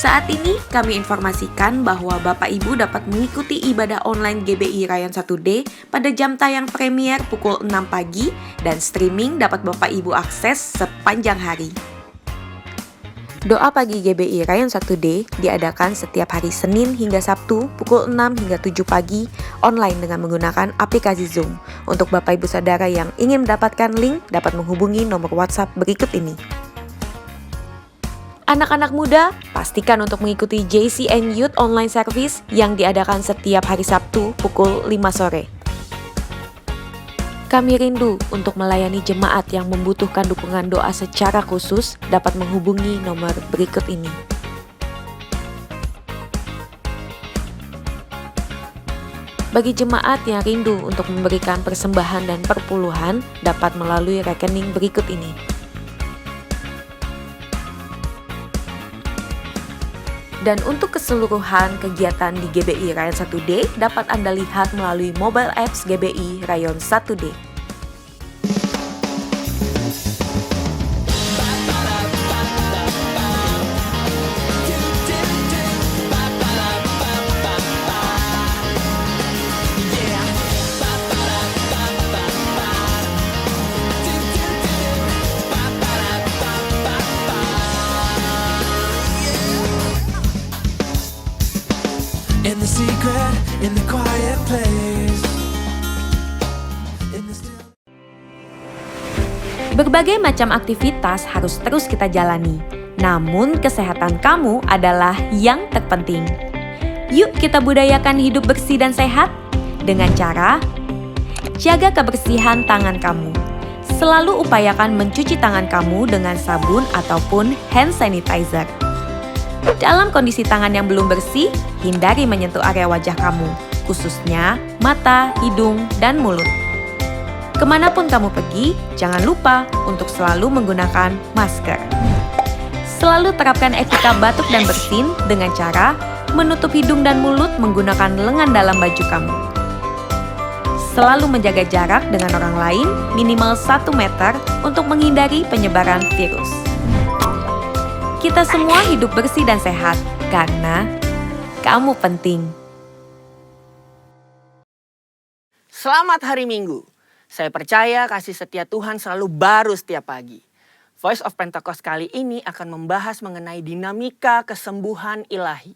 Saat ini kami informasikan bahwa Bapak Ibu dapat mengikuti ibadah online GBI Rayon 1D pada jam tayang premier pukul 6 pagi dan streaming dapat Bapak Ibu akses sepanjang hari. Doa pagi GBI Rayon 1D diadakan setiap hari Senin hingga Sabtu pukul 6 hingga 7 pagi online dengan menggunakan aplikasi Zoom. Untuk Bapak Ibu Saudara yang ingin mendapatkan link dapat menghubungi nomor WhatsApp berikut ini. Anak-anak muda, pastikan untuk mengikuti JCN Youth Online Service yang diadakan setiap hari Sabtu pukul 5 sore. Kami rindu untuk melayani jemaat yang membutuhkan dukungan doa secara khusus dapat menghubungi nomor berikut ini. Bagi jemaat yang rindu untuk memberikan persembahan dan perpuluhan dapat melalui rekening berikut ini. Dan untuk keseluruhan kegiatan di GBI Rayon 1D dapat Anda lihat melalui mobile apps GBI Rayon 1D. In the secret, in the quiet place. Berbagai macam aktivitas harus terus kita jalani. Namun kesehatan kamu adalah yang terpenting. Yuk kita budayakan hidup bersih dan sehat dengan cara jaga kebersihan tangan kamu. Selalu upayakan mencuci tangan kamu dengan sabun ataupun hand sanitizer. Dalam kondisi tangan yang belum bersih, hindari menyentuh area wajah kamu, khususnya mata, hidung, dan mulut. Kemanapun kamu pergi, jangan lupa untuk selalu menggunakan masker. Selalu terapkan etika batuk dan bersin dengan cara menutup hidung dan mulut menggunakan lengan dalam baju kamu. Selalu menjaga jarak dengan orang lain minimal 1 meter untuk menghindari penyebaran virus. Kita semua hidup bersih dan sehat, karena kamu penting. Selamat hari Minggu. Saya percaya kasih setia Tuhan selalu baru setiap pagi. Voice of Pentecost kali ini akan membahas mengenai dinamika kesembuhan ilahi.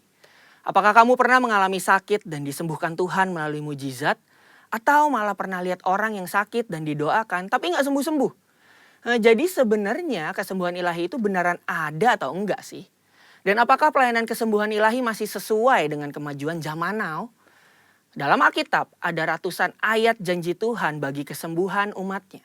Apakah kamu pernah mengalami sakit dan disembuhkan Tuhan melalui mujizat? Atau malah pernah lihat orang yang sakit dan didoakan tapi nggak sembuh-sembuh? Jadi sebenarnya kesembuhan ilahi itu beneran ada atau enggak sih? Dan apakah pelayanan kesembuhan ilahi masih sesuai dengan kemajuan zaman now? Dalam Alkitab ada ratusan ayat janji Tuhan bagi kesembuhan umatnya.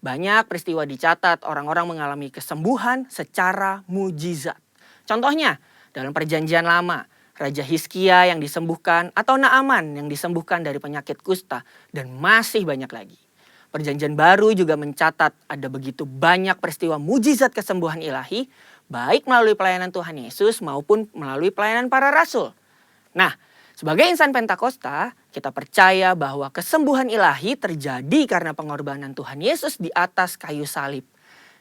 Banyak peristiwa dicatat orang-orang mengalami kesembuhan secara mujizat. Contohnya dalam Perjanjian Lama, Raja Hizkia yang disembuhkan atau Naaman yang disembuhkan dari penyakit kusta dan masih banyak lagi. Perjanjian Baru juga mencatat ada begitu banyak peristiwa mujizat kesembuhan ilahi, baik melalui pelayanan Tuhan Yesus maupun melalui pelayanan para rasul. Nah, sebagai insan Pentakosta, kita percaya bahwa kesembuhan ilahi terjadi karena pengorbanan Tuhan Yesus di atas kayu salib.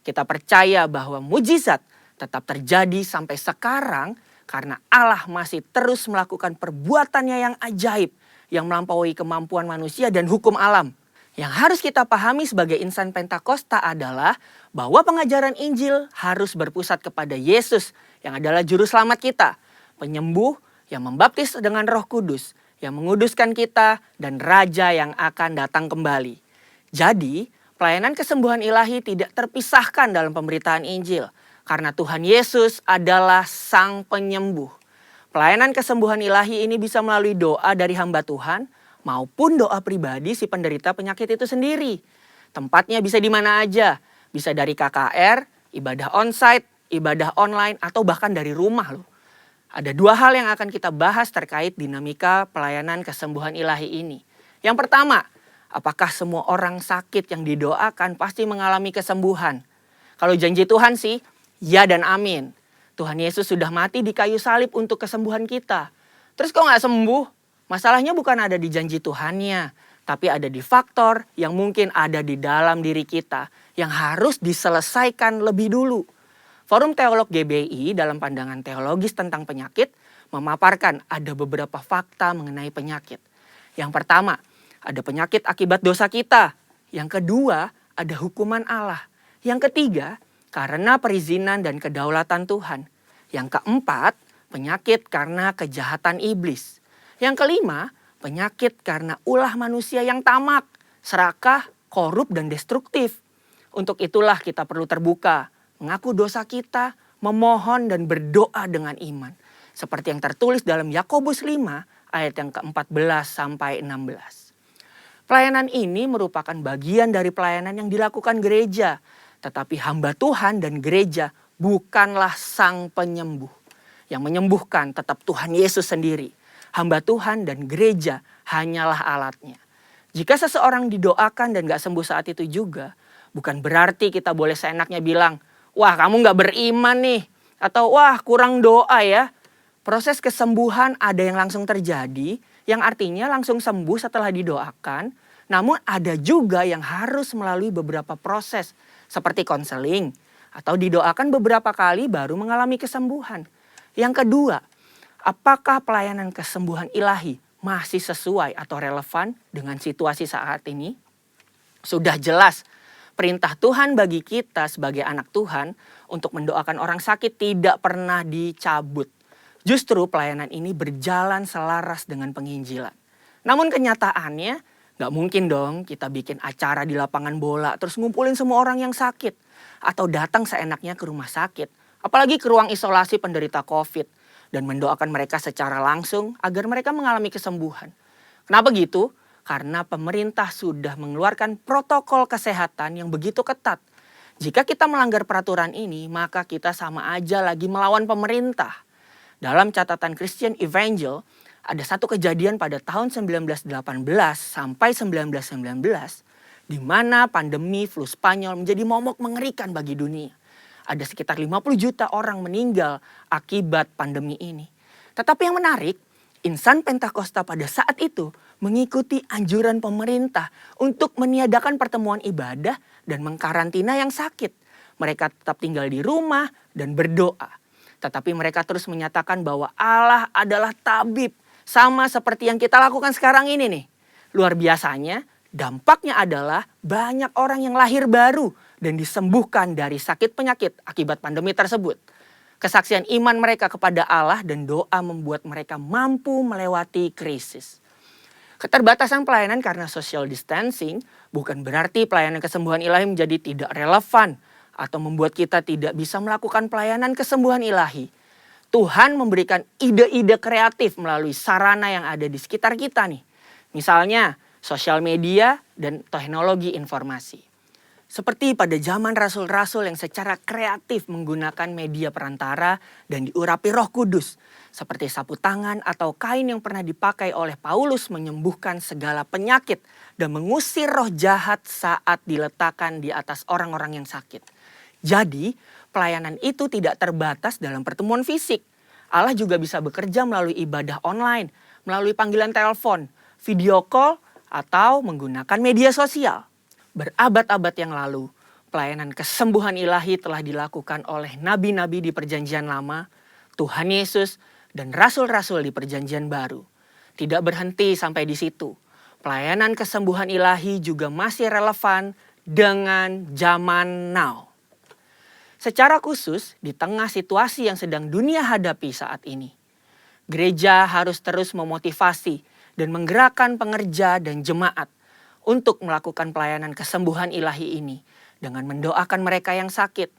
Kita percaya bahwa mujizat tetap terjadi sampai sekarang karena Allah masih terus melakukan perbuatannya yang ajaib yang melampaui kemampuan manusia dan hukum alam. Yang harus kita pahami sebagai insan Pentakosta adalah bahwa pengajaran Injil harus berpusat kepada Yesus yang adalah juru selamat kita, penyembuh yang membaptis dengan Roh Kudus, yang menguduskan kita dan Raja yang akan datang kembali. Jadi, pelayanan kesembuhan ilahi tidak terpisahkan dalam pemberitaan Injil karena Tuhan Yesus adalah Sang Penyembuh. Pelayanan kesembuhan ilahi ini bisa melalui doa dari hamba Tuhan maupun doa pribadi si penderita penyakit itu sendiri. Tempatnya bisa di mana aja. Bisa dari KKR, ibadah onsite, ibadah online, atau bahkan dari rumah loh. Ada 2 hal yang akan kita bahas terkait dinamika pelayanan kesembuhan ilahi ini. Yang pertama, apakah semua orang sakit yang didoakan pasti mengalami kesembuhan? Kalau janji Tuhan sih, ya dan amin. Tuhan Yesus sudah mati di kayu salib untuk kesembuhan kita. Terus kok nggak sembuh? Masalahnya bukan ada di janji Tuhannya, tapi ada di faktor yang mungkin ada di dalam diri kita yang harus diselesaikan lebih dulu. Forum Teolog GBI dalam pandangan teologis tentang penyakit memaparkan ada beberapa fakta mengenai penyakit. Yang pertama, ada penyakit akibat dosa kita. Yang kedua, ada hukuman Allah. Yang ketiga, karena perizinan dan kedaulatan Tuhan. Yang keempat, penyakit karena kejahatan iblis. Yang kelima, penyakit karena ulah manusia yang tamak, serakah, korup, dan destruktif. Untuk itulah kita perlu terbuka, mengaku dosa kita, memohon dan berdoa dengan iman. Seperti yang tertulis dalam Yakobus 5 ayat yang ke-14 sampai 16. Pelayanan ini merupakan bagian dari pelayanan yang dilakukan gereja. Tetapi hamba Tuhan dan gereja bukanlah sang penyembuh. Yang menyembuhkan tetap Tuhan Yesus sendiri. Hamba Tuhan dan gereja hanyalah alatnya. Jika seseorang didoakan dan gak sembuh saat itu juga, bukan berarti kita boleh seenaknya bilang, wah kamu gak beriman nih. Atau wah kurang doa ya. Proses kesembuhan ada yang langsung terjadi, yang artinya langsung sembuh setelah didoakan. Namun ada juga yang harus melalui beberapa proses, seperti konseling. Atau didoakan beberapa kali baru mengalami kesembuhan. Yang kedua, apakah pelayanan kesembuhan ilahi masih sesuai atau relevan dengan situasi saat ini? Sudah jelas, perintah Tuhan bagi kita sebagai anak Tuhan untuk mendoakan orang sakit tidak pernah dicabut. Justru pelayanan ini berjalan selaras dengan penginjilan. Namun kenyataannya gak mungkin dong kita bikin acara di lapangan bola terus ngumpulin semua orang yang sakit. Atau datang seenaknya ke rumah sakit. Apalagi ke ruang isolasi penderita COVID. Dan mendoakan mereka secara langsung agar mereka mengalami kesembuhan. Kenapa gitu? Karena pemerintah sudah mengeluarkan protokol kesehatan yang begitu ketat. Jika kita melanggar peraturan ini, maka kita sama aja lagi melawan pemerintah. Dalam catatan Christian Evangel, ada satu kejadian pada tahun 1918 sampai 1919, di mana pandemi flu Spanyol menjadi momok mengerikan bagi dunia. Ada sekitar 50 juta orang meninggal akibat pandemi ini. Tetapi yang menarik, insan Pentakosta pada saat itu mengikuti anjuran pemerintah untuk meniadakan pertemuan ibadah dan mengkarantina yang sakit. Mereka tetap tinggal di rumah dan berdoa. Tetapi mereka terus menyatakan bahwa Allah adalah tabib. Sama seperti yang kita lakukan sekarang ini nih. Luar biasanya, dampaknya adalah banyak orang yang lahir baru dan disembuhkan dari sakit penyakit akibat pandemi tersebut. Kesaksian iman mereka kepada Allah dan doa membuat mereka mampu melewati krisis. Keterbatasan pelayanan karena social distancing bukan berarti pelayanan kesembuhan ilahi menjadi tidak relevan atau membuat kita tidak bisa melakukan pelayanan kesembuhan ilahi. Tuhan memberikan ide-ide kreatif melalui sarana yang ada di sekitar kita nih. Misalnya sosial media dan teknologi informasi. Seperti pada zaman rasul-rasul yang secara kreatif menggunakan media perantara dan diurapi Roh Kudus. Seperti sapu tangan atau kain yang pernah dipakai oleh Paulus menyembuhkan segala penyakit dan mengusir roh jahat saat diletakkan di atas orang-orang yang sakit. Jadi, pelayanan itu tidak terbatas dalam pertemuan fisik. Allah juga bisa bekerja melalui ibadah online, melalui panggilan telepon, video call, atau menggunakan media sosial. Berabad-abad yang lalu, pelayanan kesembuhan ilahi telah dilakukan oleh nabi-nabi di Perjanjian Lama, Tuhan Yesus, dan rasul-rasul di Perjanjian Baru. Tidak berhenti sampai di situ. Pelayanan kesembuhan ilahi juga masih relevan dengan zaman now. Secara khusus, di tengah situasi yang sedang dunia hadapi saat ini, gereja harus terus memotivasi dan menggerakkan pengerja dan jemaat untuk melakukan pelayanan kesembuhan ilahi ini dengan mendoakan mereka yang sakit,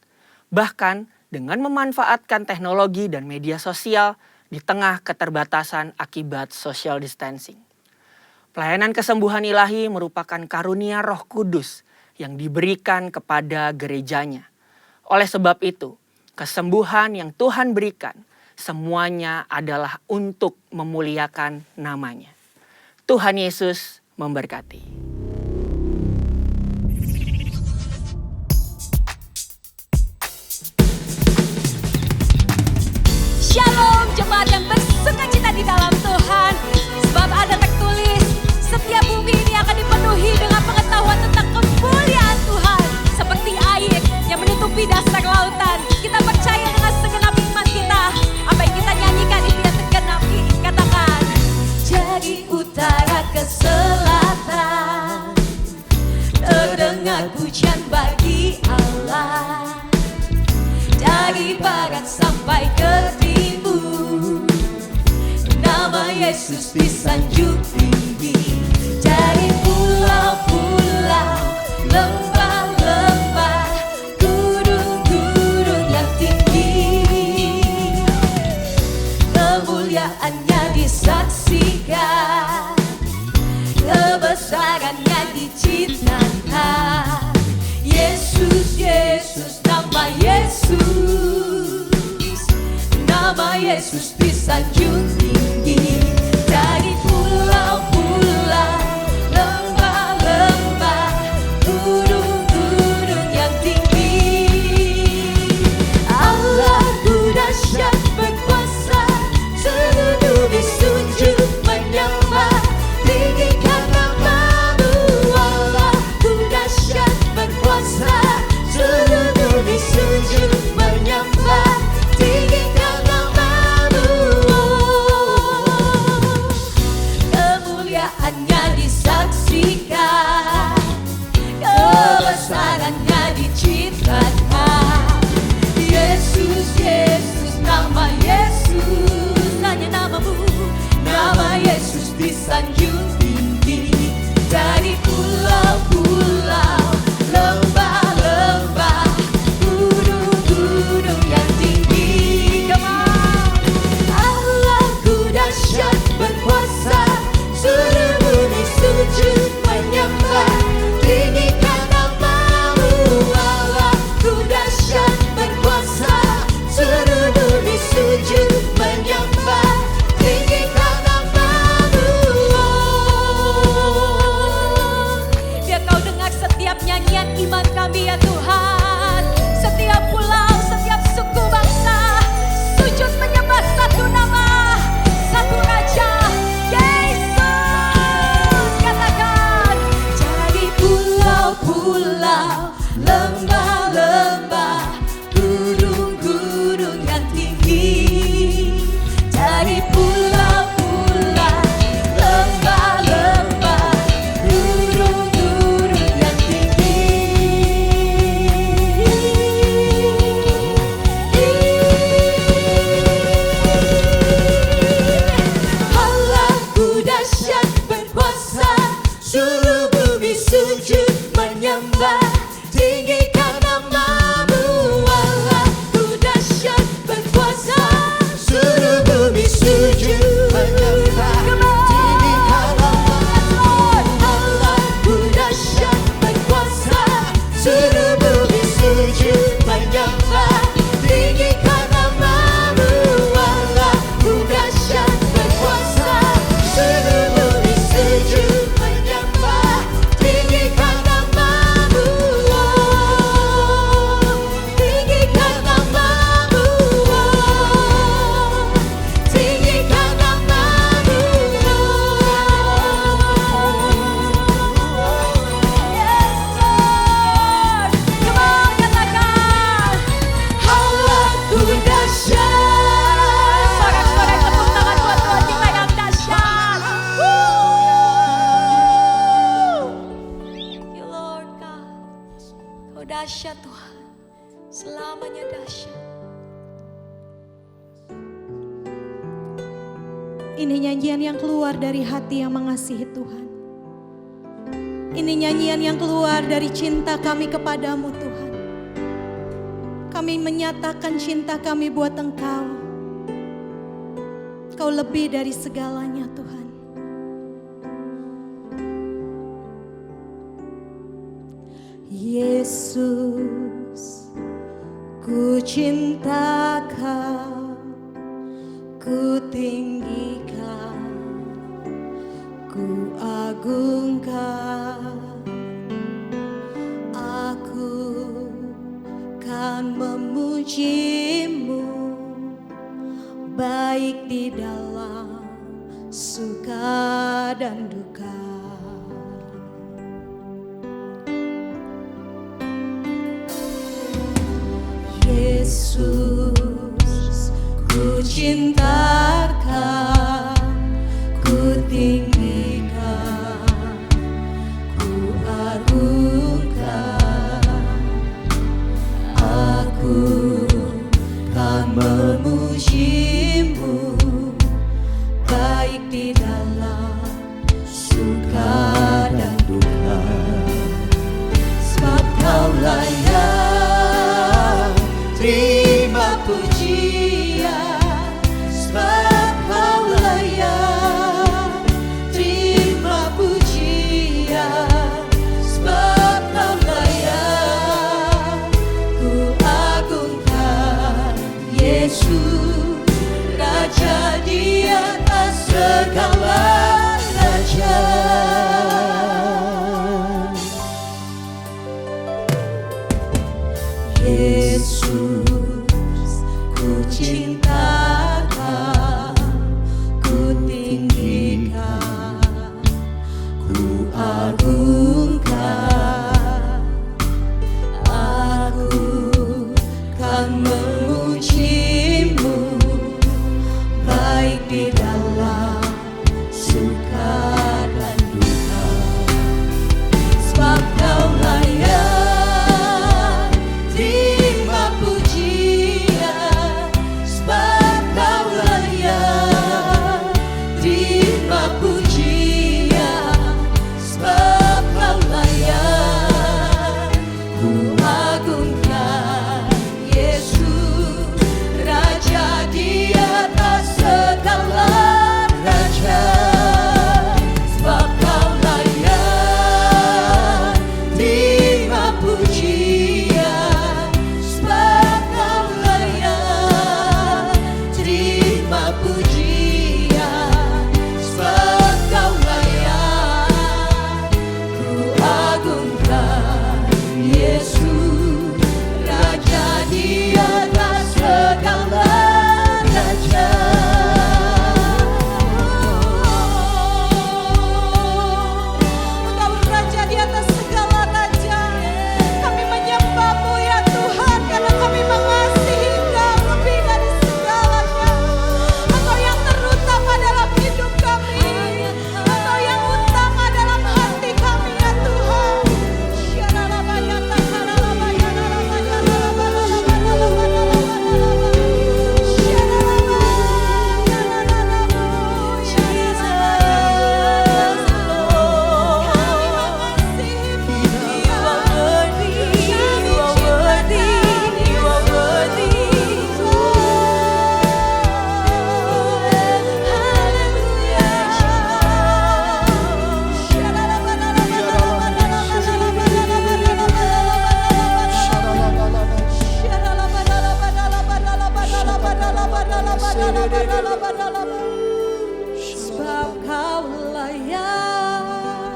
bahkan dengan memanfaatkan teknologi dan media sosial di tengah keterbatasan akibat social distancing. Pelayanan kesembuhan ilahi merupakan karunia Roh Kudus yang diberikan kepada gerejanya. Oleh sebab itu, kesembuhan yang Tuhan berikan semuanya adalah untuk memuliakan namanya. Tuhan Yesus memberkati. Shalom jemaat yang bersukacita di dalam Tuhan. Sebab ada tertulis, setiap bumi ini akan dipenuhi dengan pengetahuan tentang kemuliaan Tuhan. Seperti air yang menutupi dasar lautan. Kita percaya dari barat sampai ke timur. Nama Yesus disanjung tinggi, dari pulau-pulau, lembah-lembah, gunung-gunung yang tinggi. Kemuliaannya disaksikan, kebesarannya diciptakan. Yesus, Yesus, nama Yesus, nama Yesus disanjung tinggi, dari pulau-pulau, lembah-lembah, gunung-gunung yang tinggi. Allahku dahsyat berkuasa, seluruh bumi sujud menyembah, tinggikan namamu. Allahku dahsyat berkuasa, seluruh bumi sujud menyembah, tinggikan namamu. Kemuliaannya disaksikan, kebesarannya diciptakan. Yesus, Yesus, nama Yesus, hanya namamu. Nama Yesus disanjung tinggi, dari pulau-pulau, lembah-lembah, gunung-gunung yang tinggi. Come on. Allahku dahsyat berkuasa, seluruh bumi sujud menyembah, tinggikan namamu. Allahku dahsyat berkuasa, seluruh bumi sujud menyembah, tinggikan namamu. Biar kau dengar setiap nyanyian iman kami ya Tuhan. Setiap pulau, setiap suku bangsa sujud menyembah satu nama, satu Raja, Yesus. Katakan, jadi pulau-pulau, lembah-lembah, gunung-gunung yang tinggi. Dari pulau-pulau, lembah-lembah, gunung-gunung yang tinggi. Allahku dahsyat berkuasa, seluruh bumi sujud menyembah, tinggikan namamu. Allahku dahsyat berkuasa, seluruh bumi sujud menyembah, tinggikan namamu. Allahku dahsyat berkuasa, seluruh bumi sujud menyembah, tinggikan namamu. Allahku dahsyat berkuasa, seluruh bumi sujud menyembah, tinggikan namamu. Tinggikan namamu. Tinggikan namamu. Yes, Lord. Come on, katakan, Allahku dahsyat. Sorak-sorai tepuk tangan buat Tuhan kita yang dahsyat. Thank you Lord God. Kau dahsyat Tuhan, selamanya dahsyat. Ini nyanyian yang keluar dari hati yang mengasihi Tuhan. Ini nyanyian yang keluar dari cinta kami kepadamu Tuhan. Kami menyatakan cinta kami buat Engkau. Kau lebih dari segalanya Tuhan. Yesus, ku cinta Kau, ku tinggikan, ku agungkan. Aku kan memuji-Mu, baik di dalam suka dan duka. Yesus, ku cinta Kau, ku tinggikan, ku agungkan. Aku pujian, sebab Kau layak. Terima pujian, sebab Kau layak. Ku agungkan Yesus, Raja di atas segala raja. Yesus, ku cintakan, ku tinggikan, ku agungkan. Aku kan memuji-Mu, baik di dalam suka dan duka, sebab Kau layak. Terima pujian, sebab Kau layak. Terima pujian, sebab Kau layak. Ku agungkan Yesus, Raja di atas segala raja, sebab Kau layak. Terima pujian, sebab Kau layak. Terima pujian, sebab Kau layak. Ku agungkan Yesus, Raja di atas segala raja. Engkau Raja di atas segala raja. Kami menyembah-Mu ya Tuhan, karena kami mengasihi Engkau lebih dari segalanya. Engkau yang terutama dalam hidup kami, Engkau yang utama dalam hati kami ya Tuhan. Sebab Kau layak.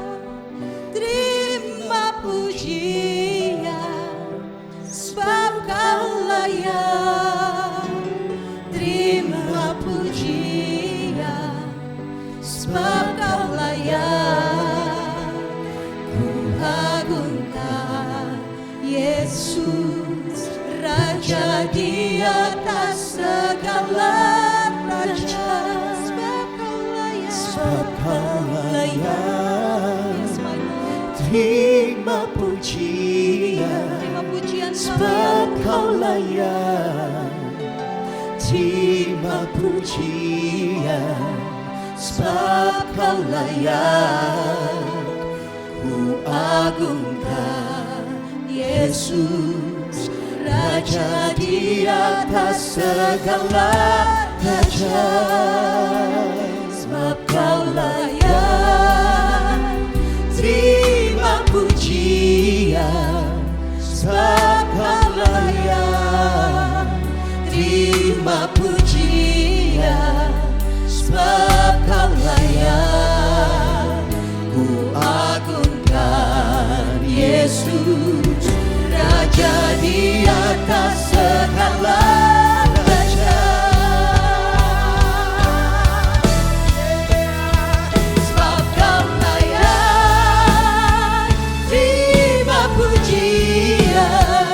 Terima pujian, sebab Kau layak. Terima pujian, sebab Kau layak. Ku agungkan Yesus, Raja di atas segala raja, sebab Kau layak. Sebab Kau layak. Yes, my Lord. Terima pujian, Terima pujian sebab Kau. Kau layak. Terima pujian, sebab Kau layak. Ku agungkan Yesus, Raja di atas segala raja, sebab Kau layak. Terima pujian, sebab Kau layak. Terima pujian, sebab Kau layak. Ku agungkan Yesus, Raja di atas segala raja, sebab Kau layak. Terima pujian,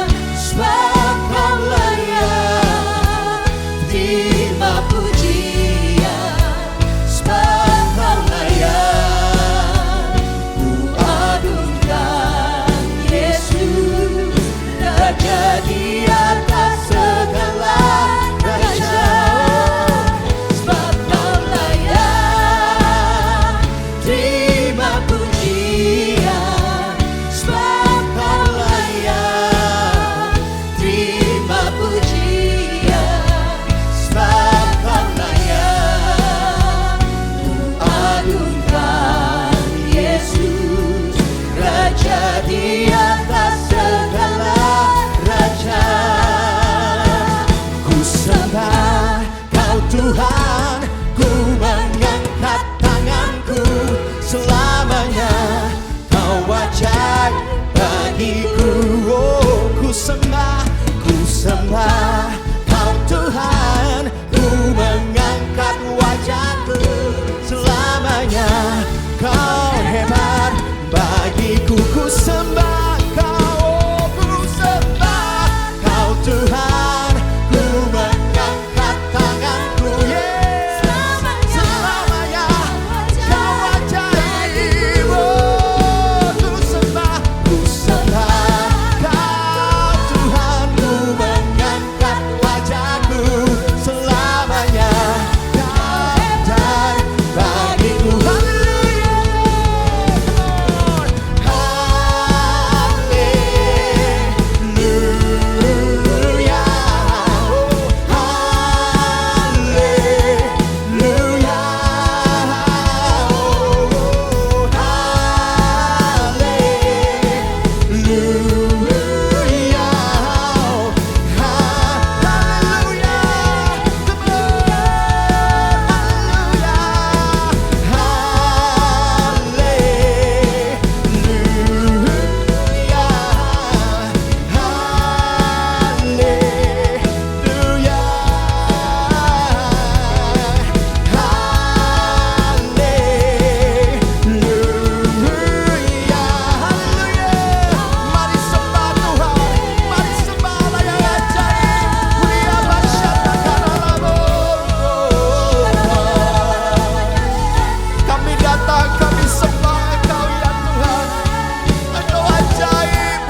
Tuhan, ku mengangkat tanganku selamanya. Kau ajaib bagiku, oh ku sembah Kau Tuhan. Ku mengangkat wajahku selamanya. Kau hebat bagiku, ku sembah Kau, oh ku sembah Kau Tuhan. Ku mengangkat tanganku, yeah. Selamanya Kau ajaib, oh ku sembah Kau Tuhan. Ku mengangkat wajahku selamanya. Kau ajaib bagiku, haleluya. Haleluya, oh haleluya, oh haleluya, haleluya. Come on, mari sembah Tuhan, mari sembah yang ajaib. Mulia Basyata kami datang, kami sembah Engkau ya Tuhan. Engkau ajaib,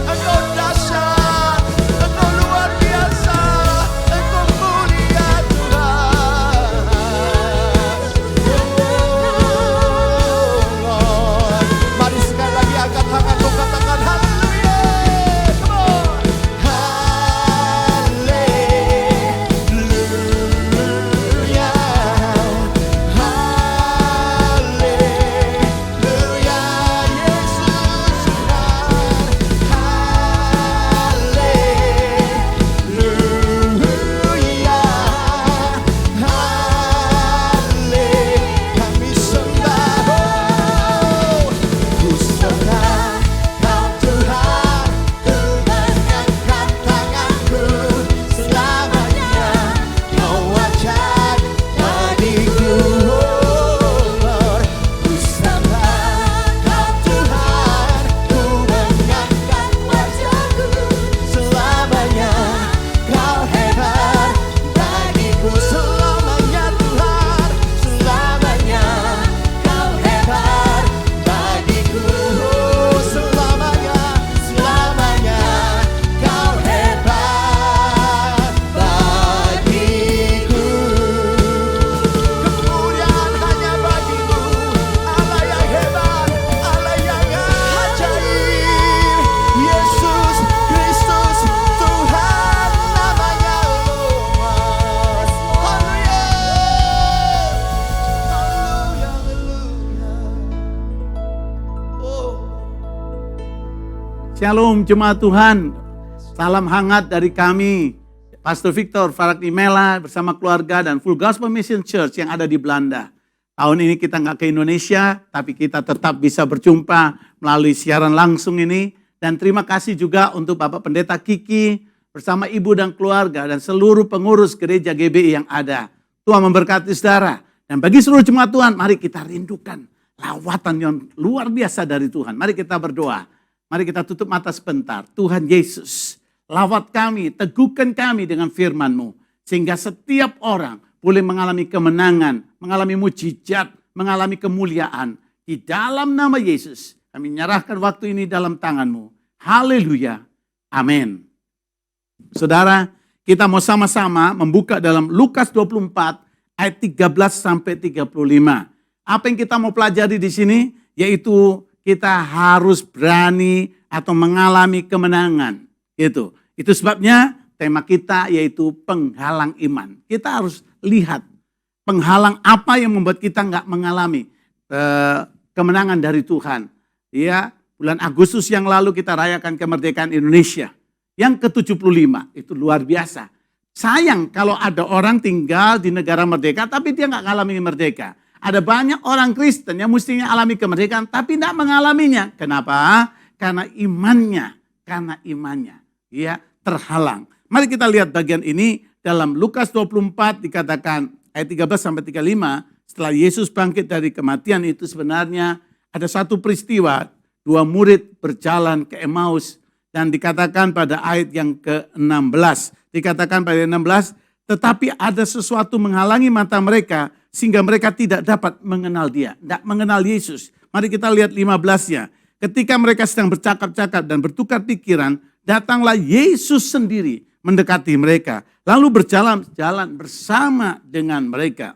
Engkau dahsyat, Engkau luar biasa, Engkau mulia Tuhan. Lord, mari sekali lagi angkat tanganmu, katakan haleluya. Come on. Haleluya, haleluya, Yesus Tuhan. Haleluya, kami sembah, oh ku sembah Kau Tuhan. Ku mengangkat tanganku selamanya. Kau ajaib bagiku, oh Lord. Ku sembah Kau Tuhan. Ku mengangkat wajahku selamanya. Kau hebat bagiku selamanya Tuhan. Selamanya Kau hebat bagiku, oh selamanya. Selamanya Kau hebat bagiku. Kemuliaan hanya bagimu, Allah yang hebat, Allah yang ajaib. Yesus Kristus Tuhan namanya luas. Haleluya, haleluya, haleluya. Oh. Shalom jemaat Tuhan, salam hangat dari kami, Pastor Victor Farakni Mela bersama keluarga dan Full Gospel Mission Church yang ada di Belanda. Tahun ini kita nggak ke Indonesia, tapi kita tetap bisa berjumpa melalui siaran langsung ini. Dan terima kasih juga untuk Bapak Pendeta Kiki bersama ibu dan keluarga dan seluruh pengurus gereja GBI yang ada. Tuhan memberkati saudara. Dan bagi seluruh jemaat Tuhan, mari kita rindukan lawatan yang luar biasa dari Tuhan. Mari kita berdoa. Mari kita tutup mata sebentar. Tuhan Yesus, lawat kami, teguhkan kami dengan firman-Mu. Sehingga setiap orang boleh mengalami kemenangan, mengalami mujizat, mengalami kemuliaan. Di dalam nama Yesus, kami menyerahkan waktu ini dalam tangan-Mu. Haleluya. Amin. Saudara, kita mau sama-sama membuka dalam Lukas 24 ayat 13 sampai 35. Apa yang kita mau pelajari di sini? Yaitu kita harus berani atau mengalami kemenangan. Gitu. Itu sebabnya tema kita yaitu penghalang iman. Kita harus lihat penghalang apa yang membuat kita nggak mengalami kemenangan dari Tuhan. Ya, bulan Agustus yang lalu kita rayakan kemerdekaan Indonesia. Yang ke-75, itu luar biasa. Sayang kalau ada orang tinggal di negara merdeka tapi dia nggak mengalami merdeka. Ada banyak orang Kristen yang mestinya alami kemerdekaan tapi tidak mengalaminya. Kenapa? Karena imannya ya terhalang. Mari kita lihat bagian ini dalam Lukas 24 dikatakan ayat 13 sampai 35, setelah Yesus bangkit dari kematian itu sebenarnya ada satu peristiwa, dua murid berjalan ke Emmaus dan dikatakan pada ayat yang ke-16. Dikatakan pada 16, tetapi ada sesuatu menghalangi mata mereka sehingga mereka tidak dapat mengenal dia, tidak mengenal Yesus. Mari kita lihat 15-nya. Ketika mereka sedang bercakap-cakap dan bertukar pikiran, datanglah Yesus sendiri mendekati mereka, lalu berjalan-jalan bersama dengan mereka.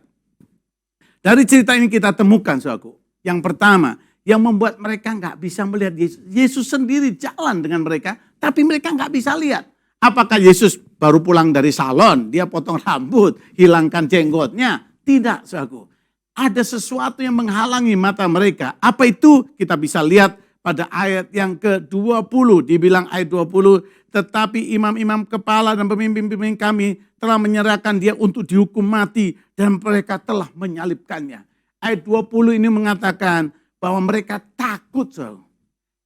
Dari cerita ini kita temukan, saudaraku, yang pertama, yang membuat mereka nggak bisa melihat Yesus. Yesus sendiri jalan dengan mereka, tapi mereka nggak bisa lihat. Apakah Yesus baru pulang dari salon, dia potong rambut, hilangkan jenggotnya? Tidak, saudaraku. Ada sesuatu yang menghalangi mata mereka. Apa itu? Kita bisa lihat pada ayat yang ke-20. Dibilang ayat 20, tetapi imam-imam kepala dan pemimpin-pemimpin kami telah menyerahkan dia untuk dihukum mati dan mereka telah menyalibkannya. Ayat 20 ini mengatakan bahwa mereka takut, saudara.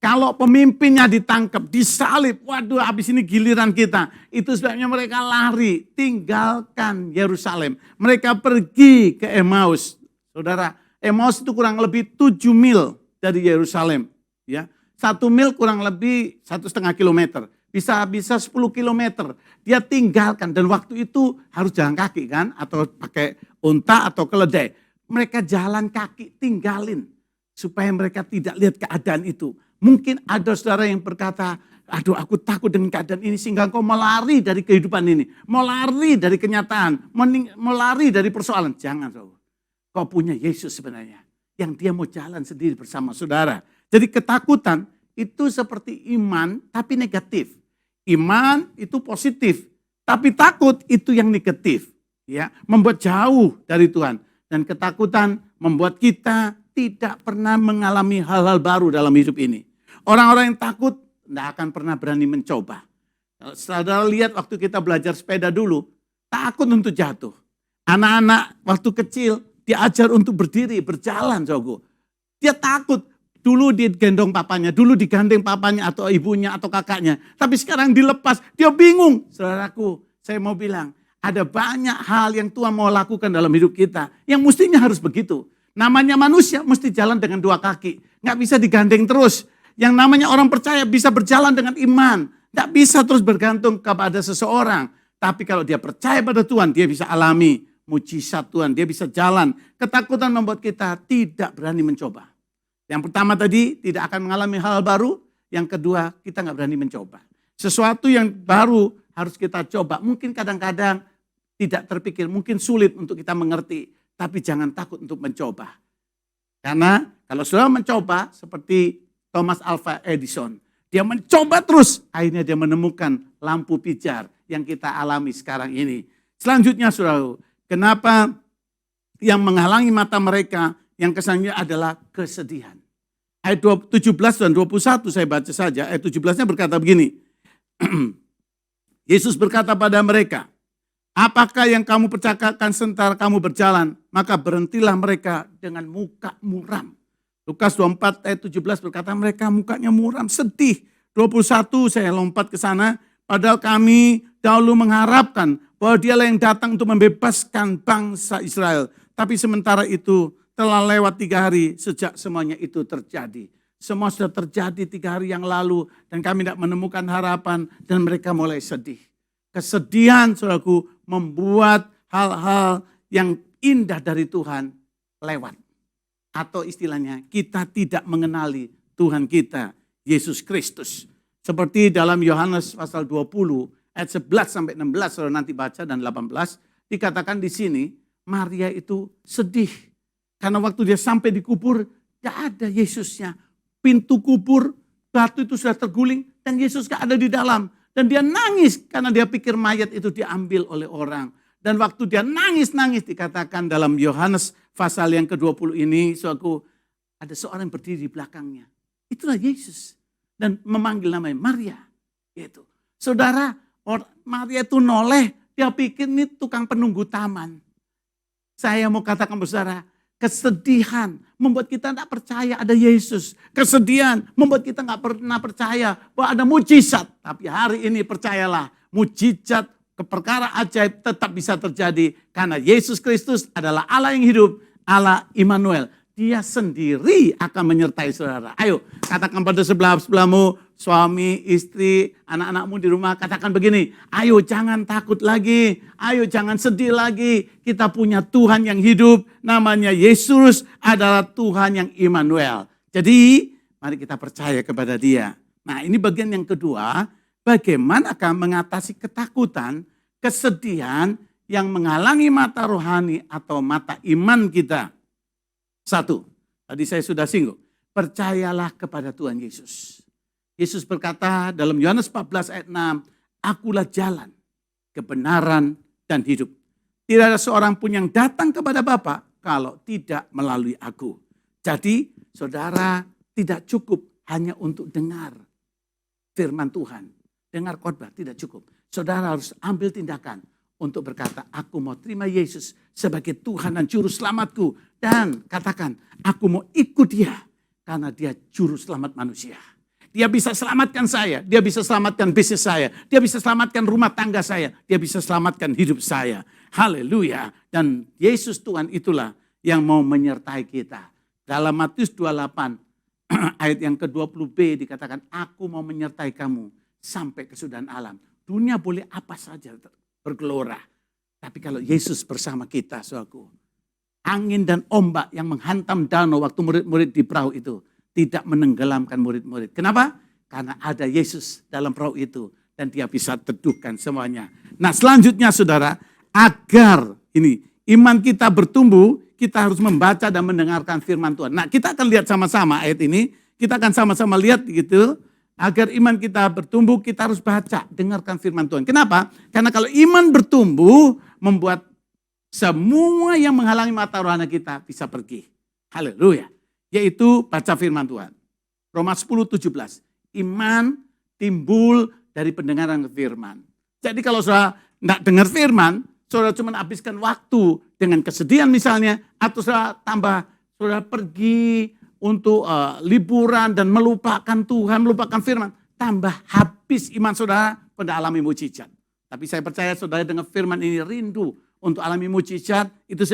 Kalau pemimpinnya ditangkap, disalib, waduh habis ini giliran kita. Itu sebabnya mereka lari, tinggalkan Yerusalem. Mereka pergi ke Emmaus. Saudara, Emmaus itu kurang lebih 7 mil dari Yerusalem. Ya, 1 mil kurang lebih 1,5 kilometer. Bisa 10 kilometer. Dia tinggalkan dan waktu itu harus jalan kaki kan. Atau pakai unta atau keledai. Mereka jalan kaki tinggalin. Supaya mereka tidak lihat keadaan itu. Mungkin ada saudara yang berkata, aduh aku takut dengan keadaan ini sehingga engkau mau lari dari kehidupan ini. Mau lari dari kenyataan, mau lari dari persoalan. Jangan saudara. Kau punya Yesus sebenarnya. Yang dia mau jalan sendiri bersama saudara. Jadi ketakutan itu seperti iman tapi negatif. Iman itu positif. Tapi takut itu yang negatif. Ya, membuat jauh dari Tuhan. Dan ketakutan membuat kita tidak pernah mengalami hal-hal baru dalam hidup ini. Orang-orang yang takut tidak akan pernah berani mencoba. Saudara lihat waktu kita belajar sepeda dulu, takut untuk jatuh. Anak-anak waktu kecil diajar untuk berdiri, berjalan, Jogo. Dia takut. Dulu digendong papanya, dulu digandeng papanya atau ibunya atau kakaknya. Tapi sekarang dilepas, dia bingung. Saudaraku, saya mau bilang, ada banyak hal yang Tuhan mau lakukan dalam hidup kita. Yang mestinya harus begitu. Namanya manusia mesti jalan dengan dua kaki. Nggak bisa digandeng terus. Yang namanya orang percaya bisa berjalan dengan iman. Nggak bisa terus bergantung kepada seseorang. Tapi kalau dia percaya pada Tuhan, dia bisa alami mujizat Tuhan. Dia bisa jalan. Ketakutan membuat kita tidak berani mencoba. Yang pertama tadi, tidak akan mengalami hal baru. Yang kedua, kita nggak berani mencoba. Sesuatu yang baru harus kita coba. Mungkin kadang-kadang tidak terpikir, mungkin sulit untuk kita mengerti. Tapi jangan takut untuk mencoba. Karena kalau sudah mencoba seperti Thomas Alva Edison. Dia mencoba terus, akhirnya dia menemukan lampu pijar yang kita alami sekarang ini. Selanjutnya saudara, kenapa yang menghalangi mata mereka yang kesannya adalah kesedihan. Ayat 17 dan 21 saya baca saja, ayat 17-nya berkata begini. Yesus berkata pada mereka, apakah yang kamu percakapkan sementara kamu berjalan? Maka berhentilah mereka dengan muka muram. Lukas 24 ayat 17 berkata mereka mukanya muram, sedih. 21 saya lompat ke sana. Padahal kami dahulu mengharapkan bahwa dialah yang datang untuk membebaskan bangsa Israel. Tapi sementara itu telah lewat 3 hari sejak semuanya itu terjadi. Semua sudah terjadi 3 hari yang lalu dan kami tidak menemukan harapan dan mereka mulai sedih. Kesedihan saudaraku membuat hal-hal yang indah dari Tuhan lewat. Atau istilahnya kita tidak mengenali Tuhan kita, Yesus Kristus. Seperti dalam Yohanes pasal 20 ayat 11 sampai 16 saudara nanti baca dan 18 dikatakan di sini Maria itu sedih. Karena waktu dia sampai di kubur tidak ada Yesusnya. Pintu kubur batu itu sudah terguling dan Yesus gak ada di dalam. Dan dia nangis karena dia pikir mayat itu diambil oleh orang. Dan waktu dia nangis-nangis dikatakan dalam Yohanes pasal yang ke-20 ini, suatu ada seorang yang berdiri di belakangnya. Itulah Yesus. Dan memanggil namanya Maria. Gitu. Saudara, Maria itu noleh, Dia pikir ini tukang penunggu taman. Saya mau katakan saudara, kesedihan membuat kita tidak percaya ada Yesus. Kesedihan membuat kita nggak pernah percaya bahwa ada mujizat. Tapi hari ini percayalah, mujizat, perkara ajaib tetap bisa terjadi. Karena Yesus Kristus adalah Allah yang hidup, Allah Immanuel. Dia sendiri akan menyertai saudara. Ayo katakan pada sebelahmu, suami, istri, anak-anakmu di rumah, katakan begini. Ayo jangan takut lagi, ayo jangan sedih lagi. Kita punya Tuhan yang hidup, namanya Yesus adalah Tuhan yang Immanuel. Jadi mari kita percaya kepada Dia. Nah ini bagian yang kedua, bagaimanakah mengatasi ketakutan, kesedihan yang menghalangi mata rohani atau mata iman kita. Satu, tadi saya sudah singgung, percayalah kepada Tuhan Yesus. Yesus berkata dalam Yohanes 14 ayat 6, akulah jalan, kebenaran, dan hidup. Tidak ada seorang pun yang datang kepada Bapa kalau tidak melalui aku. Jadi saudara tidak cukup hanya untuk dengar firman Tuhan. Dengar khotbah tidak cukup. Saudara harus ambil tindakan untuk berkata, aku mau terima Yesus sebagai Tuhan dan Juru Selamatku. Dan katakan, aku mau ikut Dia karena Dia Juru Selamat manusia. Dia bisa selamatkan saya, Dia bisa selamatkan bisnis saya, Dia bisa selamatkan rumah tangga saya, Dia bisa selamatkan hidup saya. Haleluya. Dan Yesus Tuhan itulah yang mau menyertai kita. Dalam Matius 28 ayat yang ke-20b dikatakan, aku mau menyertai kamu sampai kesudahan alam. Dunia boleh apa saja bergelora. Tapi kalau Yesus bersama kita, saudaraku, angin dan ombak yang menghantam danau waktu murid-murid di perahu itu tidak menenggelamkan murid-murid. Kenapa? Karena ada Yesus dalam perahu itu dan Dia bisa teduhkan semuanya. Nah selanjutnya saudara, agar ini iman kita bertumbuh, kita harus membaca dan mendengarkan firman Tuhan. Nah kita akan lihat sama-sama ayat ini, kita akan sama-sama lihat gitu. Agar iman kita bertumbuh, kita harus baca, dengarkan firman Tuhan. Kenapa? Karena kalau iman bertumbuh, membuat semua yang menghalangi mata rohani kita bisa pergi. Haleluya. Yaitu baca firman Tuhan. Roma 10:17. Iman timbul dari pendengaran firman. Jadi kalau saudara tidak dengar firman, saudara cuma habiskan waktu dengan kesedihan misalnya, atau saudara pergi untuk liburan dan melupakan Tuhan, melupakan firman, tambah habis iman saudara pada alami mujizat. Tapi saya percaya saudara dengan firman ini rindu untuk alami mujizat, itu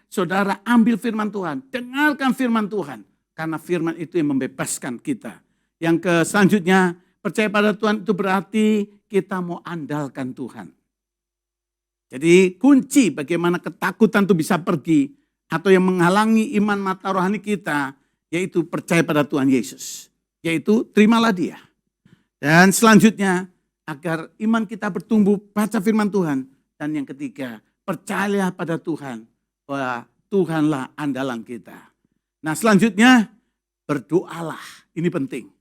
saudara ambil firman Tuhan, dengarkan firman Tuhan. Karena firman itu yang membebaskan kita. Yang selanjutnya, percaya pada Tuhan itu berarti kita mau andalkan Tuhan. Jadi kunci bagaimana ketakutan itu bisa pergi, atau yang menghalangi iman mata rohani kita, yaitu percaya pada Tuhan Yesus. Yaitu terimalah Dia. Dan selanjutnya agar iman kita bertumbuh, baca firman Tuhan. Dan yang ketiga, percayalah pada Tuhan bahwa Tuhanlah andalan kita. Nah selanjutnya berdoalah, ini penting.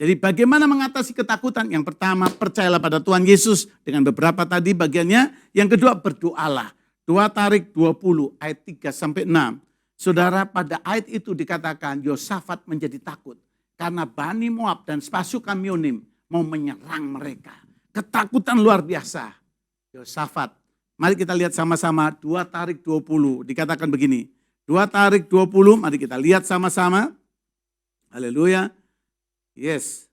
Jadi bagaimana mengatasi ketakutan? Yang pertama percayalah pada Tuhan Yesus dengan beberapa tadi bagiannya. Yang kedua berdoalah. 2 Tarik 20 ayat 3-6. Saudara, pada ayat itu dikatakan Yosafat menjadi takut karena Bani Moab dan pasukan Mionim mau menyerang mereka. Ketakutan luar biasa. Yosafat, mari kita lihat sama-sama 2 Tarik 20 dikatakan begini. 2 Tarik 20, mari kita lihat sama-sama. Haleluya. Yes.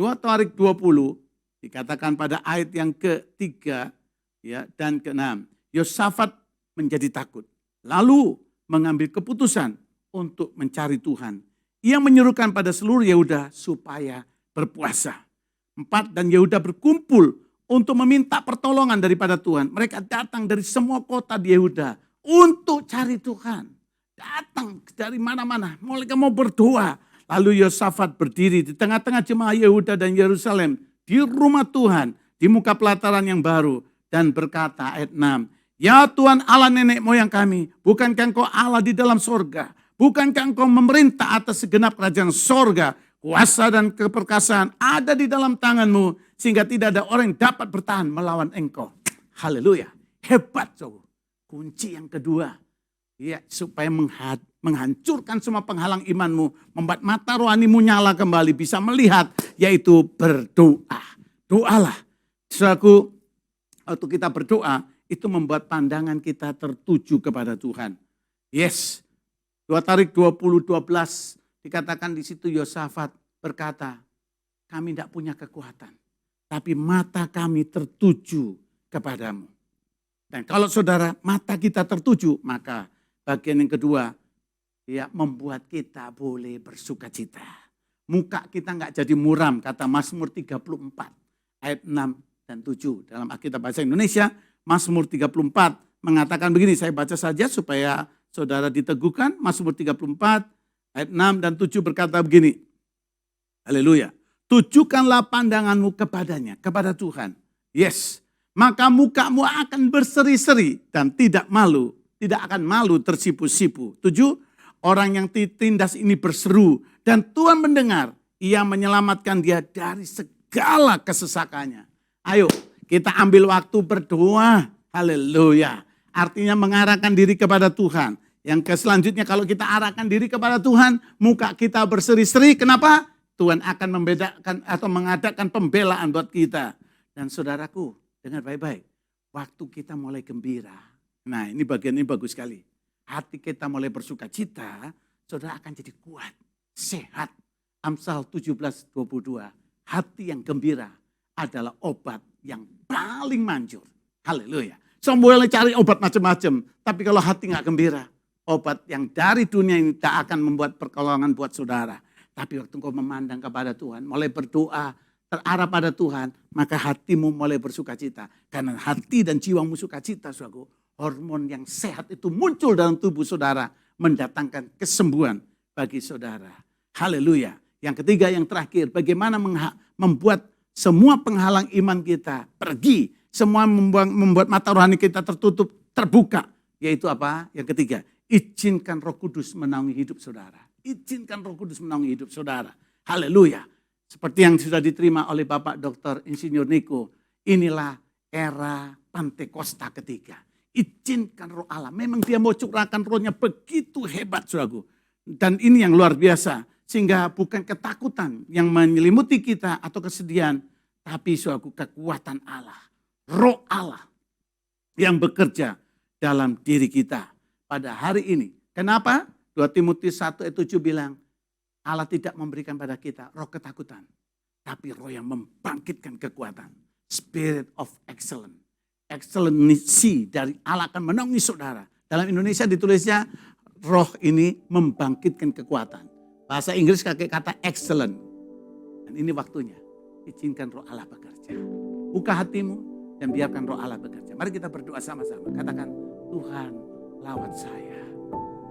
2 Tarik 20 dikatakan pada ayat yang ketiga ya, dan ke-6. Yosafat menjadi takut. Lalu mengambil keputusan untuk mencari Tuhan. Ia menyuruhkan pada seluruh Yehuda supaya berpuasa. 4, dan Yehuda berkumpul untuk meminta pertolongan daripada Tuhan. Mereka datang dari semua kota di Yehuda untuk cari Tuhan. Datang dari mana-mana, mereka mau berdoa. Lalu Yosafat berdiri di tengah-tengah jemaah Yehuda dan Yerusalem di rumah Tuhan, di muka pelataran yang baru, dan berkata ayat 6. Ya Tuhan Allah nenek moyang kami, bukankah Engkau Allah di dalam sorga? Bukankah Engkau memerintah atas segenap kerajaan sorga? Kuasa dan keperkasaan ada di dalam tangan-Mu, sehingga tidak ada orang yang dapat bertahan melawan Engkau. Haleluya. Hebat. Kunci yang kedua, ya, supaya menghancurkan semua penghalang imanmu, membuat mata rohanimu nyala kembali, bisa melihat, yaitu berdoa. Doalah. Saudaraku, waktu kita berdoa, itu membuat pandangan kita tertuju kepada Tuhan. Yes, 2 Tarik 20:12 dikatakan di situ Yosafat berkata, kami tidak punya kekuatan, tapi mata kami tertuju kepadamu. Dan kalau saudara mata kita tertuju, maka bagian yang kedua, ya membuat kita boleh bersuka cita. Muka kita nggak jadi muram, kata Mazmur 34 ayat 6 dan 7. Dalam Alkitab Bahasa Indonesia, Mazmur 34 mengatakan begini, saya baca saja supaya saudara diteguhkan. Mazmur 34 ayat 6 dan 7 berkata begini, haleluya. Tujukanlah pandanganmu kepadanya, kepada Tuhan. Yes, maka mukamu akan berseri-seri dan tidak akan malu tersipu-sipu. 7, orang yang tindas ini berseru dan Tuhan mendengar, ia menyelamatkan dia dari segala kesesakannya. Ayo kita ambil waktu berdoa, haleluya. Artinya mengarahkan diri kepada Tuhan. Yang selanjutnya kalau kita arahkan diri kepada Tuhan, muka kita berseri-seri, kenapa? Tuhan akan membedakan atau mengadakan pembelaan buat kita. Dan saudaraku, dengar baik-baik, waktu kita mulai gembira. Nah ini bagian ini bagus sekali. Hati kita mulai bersuka cita, saudara akan jadi kuat, sehat. Amsal 17:22, hati yang gembira adalah obat yang paling manjur. Haleluya. Semua cari obat macam-macam, tapi kalau hati nggak gembira, obat yang dari dunia ini tak akan membuat pertolongan buat saudara. Tapi waktu engkau memandang kepada Tuhan, mulai berdoa, terarah pada Tuhan, maka hatimu mulai bersuka cita. Karena hati dan jiwamu suka cita, saudaraku, hormon yang sehat itu muncul dalam tubuh saudara, mendatangkan kesembuhan bagi saudara. Haleluya. Yang ketiga, yang terakhir, bagaimana membuat semua penghalang iman kita pergi, semua membuat mata rohani kita tertutup, terbuka. Yaitu apa? Yang ketiga, izinkan Roh Kudus menaungi hidup saudara. Izinkan Roh Kudus menaungi hidup saudara. Haleluya. Seperti yang sudah diterima oleh Bapak Dr. Insinyur Niko. Inilah era Pantekosta ketiga. Izinkan Roh Allah. Memang dia mau curahkan rohnya begitu hebat, saudaraku. Dan ini yang luar biasa. Sehingga bukan ketakutan yang menyelimuti kita atau kesedihan. Tapi saudaraku, kekuatan Allah. Roh Allah yang bekerja dalam diri kita pada hari ini. Kenapa? 2 Timotius 1 ayat 7 bilang, Allah tidak memberikan pada kita roh ketakutan, tapi roh yang membangkitkan kekuatan. Spirit of excellence. Excellency dari Allah akan menaungi saudara. Dalam Indonesia ditulisnya roh ini membangkitkan kekuatan. Bahasa Inggris pakai kata excellent. Dan ini waktunya. Izinkan roh Allah bekerja. Buka hatimu dan biarkan roh Allah bekerja. Mari kita berdoa sama-sama. Katakan, Tuhan lawat saya.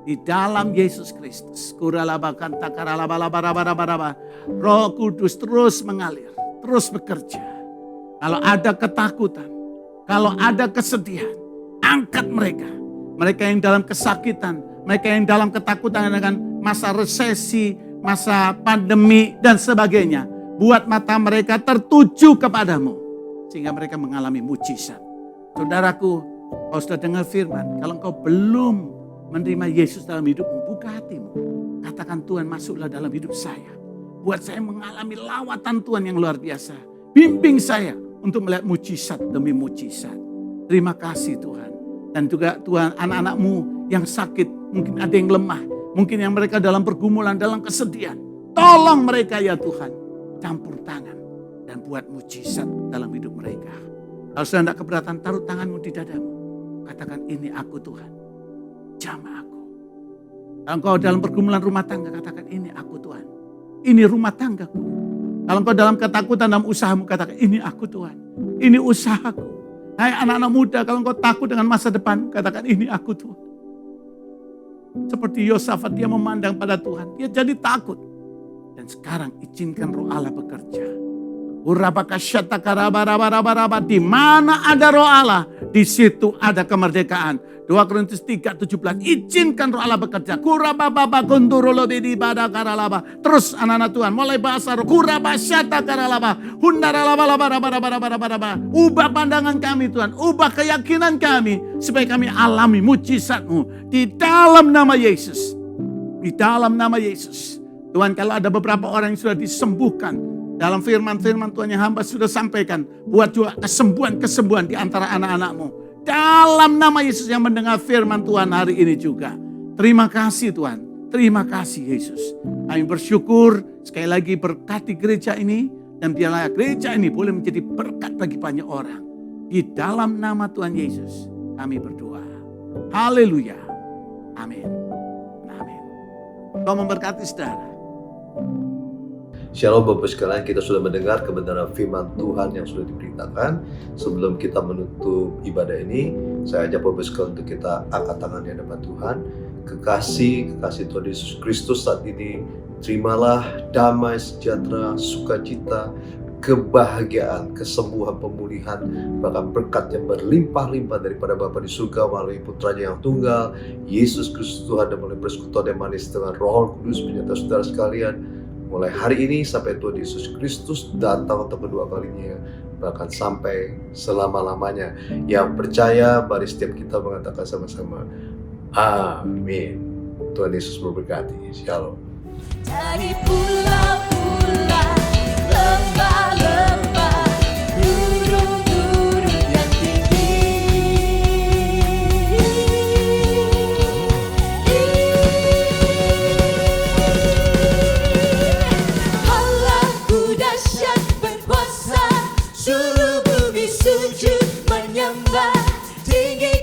Di dalam Yesus Kristus. Roh Kudus terus mengalir. Terus bekerja. Kalau ada ketakutan. Kalau ada kesedihan. Angkat mereka. Mereka yang dalam kesakitan. Mereka yang dalam ketakutan dengan masa resesi. Masa pandemi dan sebagainya. Buat mata mereka tertuju kepadamu. Sehingga mereka mengalami mujizat. Saudaraku, kau sudah dengar firman. Kalau engkau belum menerima Yesus dalam hidupmu, buka hatimu. Katakan, Tuhan masuklah dalam hidup saya. Buat saya mengalami lawatan Tuhan yang luar biasa. Bimbing saya untuk melihat mujizat demi mujizat. Terima kasih Tuhan. Dan juga Tuhan, anak-anakmu yang sakit, mungkin ada yang lemah. Mungkin yang mereka dalam pergumulan, dalam kesedihan. Tolong mereka ya Tuhan. Campur tangan dan buat mujizat dalam hidup mereka. Kalau sudah tidak keberatan, taruh tanganmu di dadamu. Katakan, ini aku Tuhan. Jamah aku. Kalau engkau dalam pergumulan rumah tangga, katakan, ini aku Tuhan. Ini rumah tanggaku. Kalau engkau dalam ketakutan dalam usahamu, katakan, ini aku Tuhan. Ini usahaku. Hai anak-anak muda, kalau engkau takut dengan masa depan, katakan, ini aku Tuhan. Seperti Yosafat, dia memandang pada Tuhan. Dia jadi takut. Dan sekarang izinkan roh Allah bekerja. Di mana ada roh Allah, di situ ada kemerdekaan. 2 Korintus 3:17. Izinkan roh Allah bekerja. Terus anak-anak Tuhan mulai bahasa roh. Ubah pandangan kami Tuhan. Ubah keyakinan kami. Supaya kami alami mujizat-Mu. Di dalam nama Yesus. Di dalam nama Yesus. Tuhan, kalau ada beberapa orang yang sudah disembuhkan Dalam firman-firman Tuhan yang hamba sudah sampaikan, buat juga kesembuhan-kesembuhan di antara anak-anakmu. Dalam nama Yesus yang mendengar firman Tuhan hari ini juga. Terima kasih Tuhan, terima kasih Yesus. Kami bersyukur sekali lagi berkati gereja ini. Dan biarlah gereja ini boleh menjadi berkat bagi banyak orang. Di dalam nama Tuhan Yesus kami berdoa. Haleluya. Amin. Amin. Tuhan memberkati saudara. Shalom Bapak sekalian, kita sudah mendengar kebenaran firman Tuhan yang sudah diberitakan. Sebelum kita menutup ibadah ini, saya ajak Bapak sekalian untuk kita angkat tangan di hadapan Tuhan. Kekasih Tuhan Yesus Kristus saat ini, terimalah damai, sejahtera, sukacita, kebahagiaan, kesembuhan, pemulihan, bahkan berkat yang berlimpah-limpah daripada Bapa di surga melalui Putranya yang tunggal, Yesus Kristus Tuhan, dan melalui persekutuan yang manis dengan Roh Kudus menyertai saudara sekalian. Mulai hari ini sampai Tuhan Yesus Kristus datang untuk kedua kalinya, bahkan sampai selama-lamanya. Yang percaya, mari setiap kita mengatakan sama-sama, amin. Tuhan Yesus memberkati. Shalom. Dari pulau-pulau, lembah-lembah, gunung-gunung yang tinggi, Allahku dahsyat berkuasa, seluruh bumi sujud menyembah, tinggi